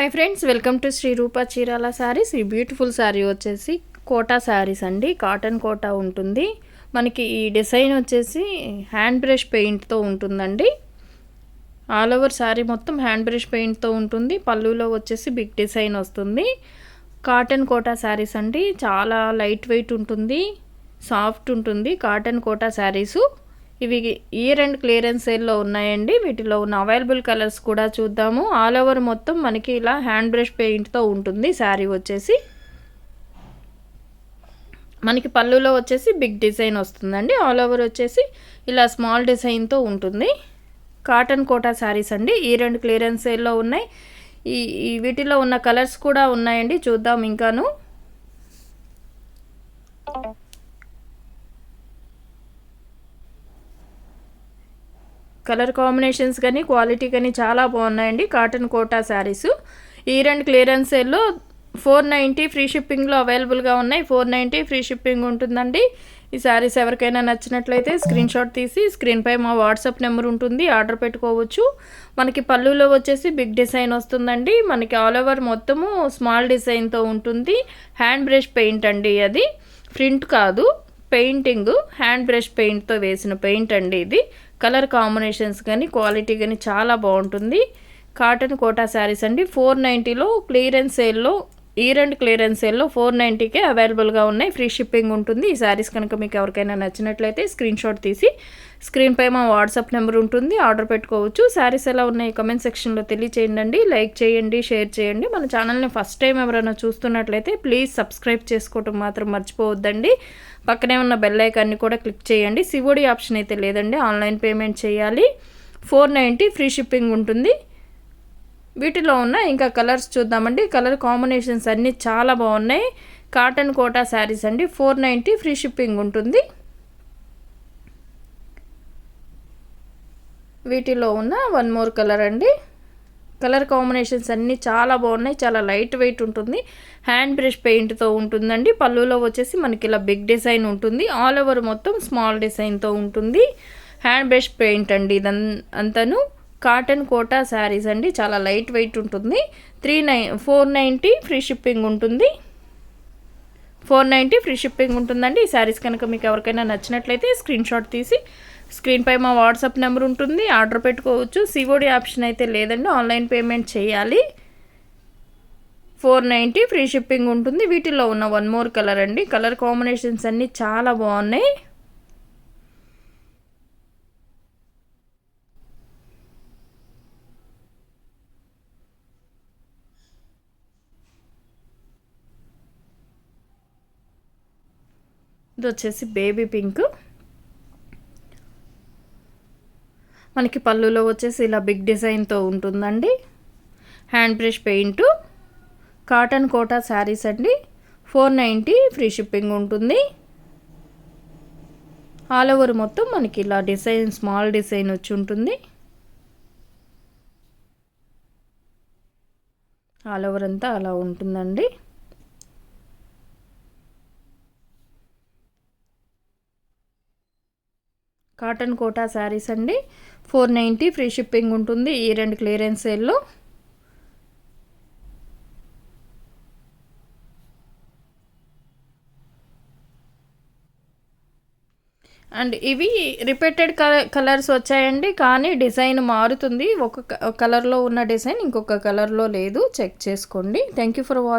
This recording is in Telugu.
Hi friends, welcome to Shri Rupa Chirala sarees. ఈ బ్యూటిఫుల్ శారీ వచ్చేసి కోటా శారీస్ అండి. కాటన్ కోటా ఉంటుంది. మనకి ఈ డిజైన్ వచ్చేసి హ్యాండ్ బ్రష్ పెయింట్తో ఉంటుందండి. ఆల్ ఓవర్ శారీ మొత్తం హ్యాండ్ బ్రష్ పెయింట్తో ఉంటుంది. పళ్ళులో వచ్చేసి బిగ్ డిజైన్ వస్తుంది. కాటన్ కోటా శారీస్ అండి. చాలా లైట్ వెయిట్ ఉంటుంది, సాఫ్ట్ ఉంటుంది. కాటన్ కోటా శారీసు ఇవి ఇయర్ అండ్ క్లియరెన్స్ సేల్లో ఉన్నాయండి. వీటిలో ఉన్న అవైలబుల్ కలర్స్ కూడా చూద్దాము. ఆల్ ఓవర్ మొత్తం మనకి ఇలా హ్యాండ్ బ్రష్ పెయింట్తో ఉంటుంది శారీ వచ్చేసి. మనకి పళ్ళులో వచ్చేసి బిగ్ డిజైన్ వస్తుందండి. ఆల్ ఓవర్ వచ్చేసి ఇలా స్మాల్ డిజైన్తో ఉంటుంది. కాటన్ కోటా శారీస్ అండి. ఇయర్ అండ్ క్లియరెన్స్ సేల్లో ఉన్నాయి. ఈ వీటిలో ఉన్న కలర్స్ కూడా ఉన్నాయండి, చూద్దాం. ఇంకాను కలర్ కాంబినేషన్స్ కానీ క్వాలిటీ కానీ చాలా బాగున్నాయండి. Cotton Kota saris year end clearance సేల్లో 490 ఫ్రీ షిప్పింగ్లో అవైలబుల్గా ఉన్నాయి. 490 ఫ్రీ షిప్పింగ్ ఉంటుందండి. ఈ శారీస్ ఎవరికైనా నచ్చినట్లయితే స్క్రీన్ షాట్ తీసి స్క్రీన్పై మా వాట్సాప్ నెంబర్ ఉంటుంది, ఆర్డర్ పెట్టుకోవచ్చు. మనకి పళ్ళులో వచ్చేసి బిగ్ డిజైన్ వస్తుందండి. మనకి ఆల్ ఓవర్ మొత్తము స్మాల్ డిజైన్తో ఉంటుంది. హ్యాండ్ బ్రష్ పెయింట్ అండి, అది ప్రింట్ కాదు, పెయింటింగ్. హ్యాండ్ బ్రష్ పెయింట్తో వేసిన పెయింట్ అండి ఇది. కలర్ కాంబినేషన్స్ కానీ క్వాలిటీ కానీ చాలా బాగుంటుంది. కాటన్ కోటా శారీస్ అండి. 490లో క్లియరెన్స్ సేల్లో, ఇయర్ అండ్ క్లియరెన్స్ సేల్లో 490కే అవైలబుల్గా ఉన్నాయి. ఫ్రీ షిప్పింగ్ ఉంటుంది. ఈ శారీస్ కనుక మీకు ఎవరికైనా నచ్చినట్లయితే స్క్రీన్ షాట్ తీసి స్క్రీన్పై మా వాట్సాప్ నెంబర్ ఉంటుంది, ఆర్డర్ పెట్టుకోవచ్చు. శారీస్ ఎలా ఉన్నాయి కమెంట్ సెక్షన్లో తెలియచేయండి. లైక్ చేయండి, షేర్ చేయండి. మన ఛానల్ని ఫస్ట్ టైం ఎవరైనా చూస్తున్నట్లయితే ప్లీజ్ సబ్స్క్రైబ్ చేసుకోవటం మాత్రం మర్చిపోవద్దండి. పక్కనే ఉన్న బెల్ ఐకాన్ని కూడా క్లిక్ చేయండి. సివోడి ఆప్షన్ అయితే లేదండి, ఆన్లైన్ పేమెంట్ చేయాలి. 490 ఫ్రీ షిప్పింగ్ ఉంటుంది. వీటిలో ఉన్న ఇంకా కలర్స్ చూద్దామండి. కలర్ కాంబినేషన్స్ అన్నీ చాలా బాగున్నాయి. కాటన్ కోటా శారీస్ అండి. 490 ఫ్రీ షిప్పింగ్ ఉంటుంది. వీటిలో ఉన్న వన్ మోర్ కలర్ అండి. కలర్ కాంబినేషన్స్ అన్నీ చాలా బాగున్నాయి. చాలా లైట్ వెయిట్ ఉంటుంది. హ్యాండ్ బ్రష్ పెయింట్తో ఉంటుందండి. పళ్ళులో వచ్చేసి మనకి ఇలా బిగ్ డిజైన్ ఉంటుంది. ఆల్ ఓవర్ మొత్తం స్మాల్ డిజైన్తో ఉంటుంది. హ్యాండ్ బ్రష్ పెయింట్ అండి ఇదంతాను. కాటన్ కోటా శారీస్ అండి. చాలా లైట్ వెయిట్ ఉంటుంది. 490 ఫ్రీ షిప్పింగ్ ఉంటుంది. 490 ఫ్రీ షిప్పింగ్ ఉంటుందండి. ఈ శారీస్ కనుక మీకు ఎవరికైనా నచ్చినట్లయితే స్క్రీన్ షాట్ తీసి స్క్రీన్పై మా వాట్సాప్ నెంబర్ ఉంటుంది, ఆర్డర్ పెట్టుకోవచ్చు. సివోడి ఆప్షన్ అయితే లేదండి, ఆన్లైన్ పేమెంట్ చేయాలి. 490 ఫ్రీ షిప్పింగ్ ఉంటుంది. వీటిల్లో ఉన్న వన్ మోర్ కలర్ అండి. కలర్ కాంబినేషన్స్ అన్నీ చాలా బాగున్నాయి. ఇది వచ్చేసి బేబీ పింక్. మనకి పళ్ళులో వచ్చేసి ఇలా బిగ్ డిజైన్తో ఉంటుందండి. Hand brush paint. Cotton Kota saris అండి. 490 ఫ్రీ షిప్పింగ్ ఉంటుంది. ఆల్ ఓవర్ మొత్తం మనకి ఇలా డిజైన్, స్మాల్ డిజైన్ వచ్చి ఉంటుంది. ఆల్ ఓవర్ అంతా అలా ఉంటుందండి. కాటన్ కోటా శారీస్ అండి. 490 ఫ్రీ షిప్పింగ్ ఉంటుంది. ఇయర్ అండ్ క్లియరెన్స్ సేల్లో. అండ్ ఇవి రిపీటెడ్ కలర్స్ వచ్చాయండి, కానీ డిజైన్ మారుతుంది. ఒక కలర్లో ఉన్న డిజైన్ ఇంకొక కలర్లో లేదు. చెక్ చేసుకోండి. Thank you for watching.